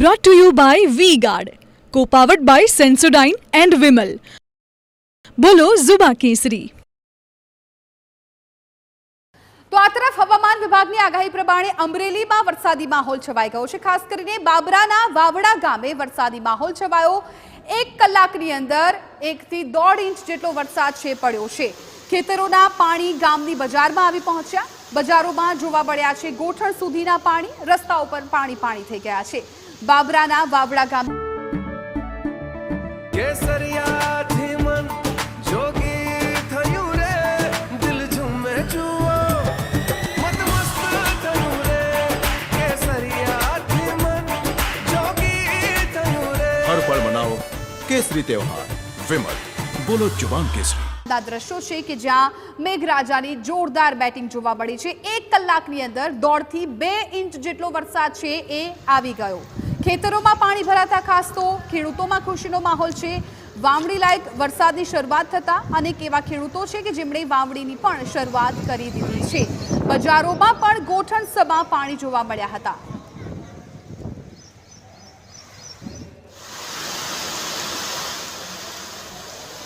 Brought to you by V-Guard, co-powered by Sensodyne and Vimal. બોલો ઝુબા કેસરી. તો આ તરફ હવામાન વિભાગની આગાહી પ્રમાણે અમરેલીમાં વરસાદી માહોલ છવાઈ ગયો છે. ખાસ કરીને બાબરાના વાવડા ગામે વરસાદી માહોલ છવાયો. 1 કલાકની અંદર 1 થી 1.5 ઇંચ જેટલો વરસાદ છે પડ્યો છે. ખેતરોના પાણી ગામની બજારમાં આવી પહોંચ્યા. બજારોમાં જોવા મળ્યા છે ગોઠણ સુધીના પાણી. રસ્તાઓ પર પાણી થઈ ગયા છે. બાબરાના વાવડા ગામ केसरी त्योहार विमल बोलो जुबान केसरी. દ્રશ્યો છે કે જ્યાં મેઘરાજાની જોરદાર બેટિંગ જોવા મળી છે. 1 કલાકની અંદર 1.5 થી 2 ઇંચ જેટલો વરસાદ છે એ આવી ગયો. ખેતરોમાં પાણી ભરાતા ખાસ તો ખેડૂતોમાં ખુશીનો માહોલ છે. વાવણી લાયક વરસાદની શરૂઆત થતા અનેક એવા ખેડૂતો છે કે જેમણે વાવણીની પણ શરૂઆત કરી દીધી છે. બજારોમાં પણ ગોઠણ સમા પાણી જોવા મળ્યા હતા.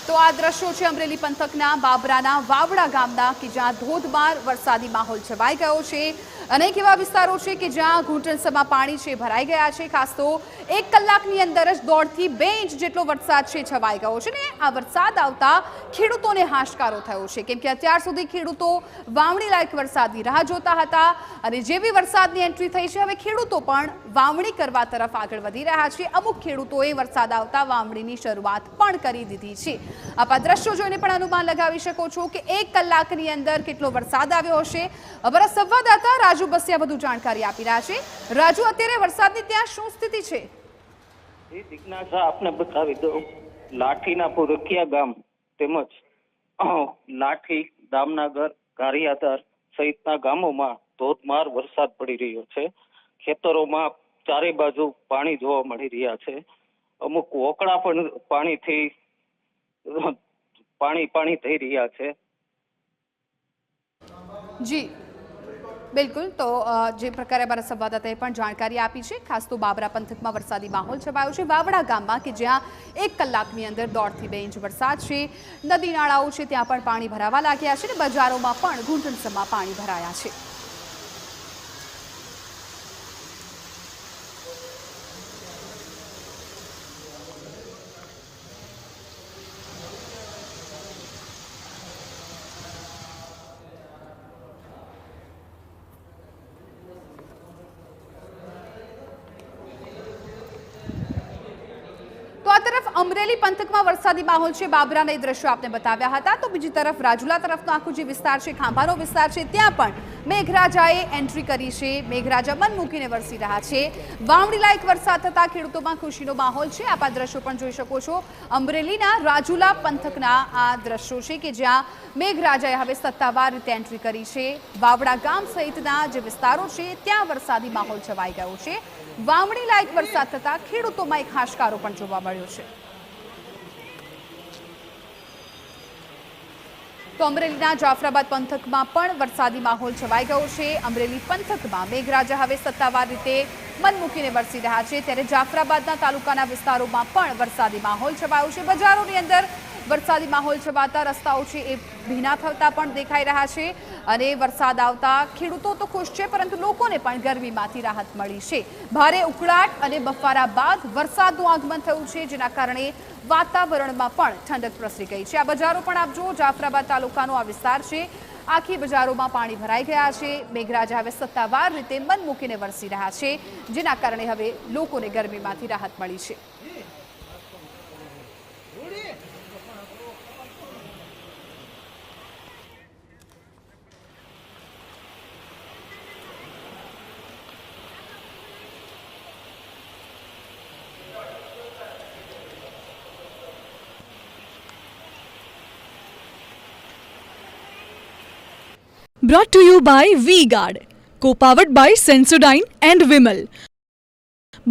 તો આ દ્રશ્યો છે અમરેલી પંથકના બાબરાના વાવડા ગામના કે જ્યાં ધોધમાર વરસાદી માહોલ છવાઈ ગયો છે. અનેક એવા વિસ્તારો છે કે જ્યાં ઘૂંટણસમાં પાણી છે ભરાઈ ગયા છે. ખાસ તો 1 કલાકની અંદર જ 1.5 થી 2 ઇંચ જેટલો વરસાદ છે છવાઈ ગયો છે. ને આ વરસાદ આવતા ખેડૂતોને હાશકારો થયો છે, કેમ કે અત્યાર સુધી ખેડૂતો વાવણી લાયક વરસાદની રાહ જોતા હતા અને જેવી વરસાદની એન્ટ્રી થઈ છે હવે ખેડૂતો પણ વાવણી કરવા તરફ આગળ વધી રહ્યા છે. અમુક ખેડૂતોએ વરસાદ આવતા વાવણીની શરૂઆત પણ કરી દીધી છે. આપ આ દ્રશ્યો જોઈને પણ અનુમાન લગાવી શકો છો કે 1 કલાકની અંદર કેટલો વરસાદ આવ્યો હશે. અમારા સંવાદદાતા રાજુ બસિયા વધુ જાણકારી આપી રહ્યા છે. રાજુ, અત્યારે વરસાદની ત્યાં શું સ્થિતિ છે? જિજ્ઞાસા આપને બતાવી દઉં. લાઠીના પુરખિયા ગામ તેમજ લાઠી, દામનગર, ગારિયાધાર સહિતના ગામોમાં ધોધમાર વરસાદ પડી રહ્યો છે. ખેતરોમાં ચારે બાજુ પાણી જોવા મળી રહ્યા છે. અમુક વોકડા પણ પાણીથી પાણી થઈ રહ્યા છે. જી બિલકુલ. તો જે પ્રકારે અમારા સંવાદદાતાએ પણ જાણકારી આપી છે, ખાસ તો બાબરા પંથકમાં વરસાદી માહોલ છવાયો છે. વાવડા ગામમાં કે જ્યાં 1 કલાકની અંદર 1.5 થી 2 ઇંચ વરસાદ છે. નદી નાળાઓ છે ત્યાં પણ પાણી ભરાવા લાગ્યા છે અને બજારોમાં પણ ઘૂંટણસમાં પાણી ભરાયા છે. તો આ તરફ અમરેલી પંથકમાં વરસાદી માહોલ છે. બાબરાના એ દ્રશ્યો આપને બતાવ્યા હતા. તો બીજી તરફ રાજુલા તરફનો આખો જે વિસ્તાર છે, ખાંભાનો વિસ્તાર છે, ત્યાં પણ મેઘરાજાએ એન્ટ્રી કરી છે. મેઘરાજા મન મૂકીને વરસી રહ્યા છે. વાવણી લાયક વરસાદ થતા ખેડૂતોમાં ખુશીનો માહોલ છે. આપ આ દ્રશ્યો પણ જોઈ શકો છો. અમરેલીના રાજુલા પંથકના આ દ્રશ્યો છે કે જ્યાં મેઘરાજાએ હવે સત્તાવાર રીતે એન્ટ્રી કરી છે. વાવડા ગામ સહિતના જે વિસ્તારો છે ત્યાં વરસાદી માહોલ છવાઈ ગયો છે. વાવણી લાયક વરસાદ થતા ખેડૂતોમાં એક હાશકારો પણ જોવા મળ્યો છે. તો અમરેલીના જાફરાબાદ પંથકમાં પણ વરસાદી માહોલ છવાઈ ગયો છે. અમરેલી પંથકમાં મેઘરાજા હવે સત્તાવાર રીતે મન મૂકીને વરસી રહ્યા છે. ત્યારે જાફરાબાદના તાલુકાના વિસ્તારોમાં પણ વરસાદી માહોલ છવાયો છે. બજારોની અંદર વરસાદી માહોલ છવાતા રસ્તાઓ છે એ ભીના થતા પણ દેખાઈ રહ્યા છે અને વરસાદ આવતા ખેડૂતો તો ખુશ છે, પરંતુ લોકોને પણ ગરમીમાંથી રાહત મળી છે. ભારે ઉકળાટ અને બફારા બાદ વરસાદનું આગમન થયું છે, જેના કારણે વાતાવરણમાં પણ ઠંડક પ્રસરી ગઈ છે. આ બજારો પણ આપ જુઓ, જાફરાબાદ તાલુકાનો આ વિસ્તાર છે. આખી બજારોમાં પાણી ભરાઈ ગયા છે. મેઘરાજા હવે સત્તાવાર રીતે મન મૂકીને વરસી રહ્યા છે, જેના કારણે હવે લોકોને ગરમીમાંથી રાહત મળી છે. Brought to you by V-Guard, co-powered by Sensodyne and Vimal.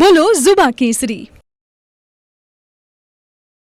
બોલો ઝુબા કેસરી.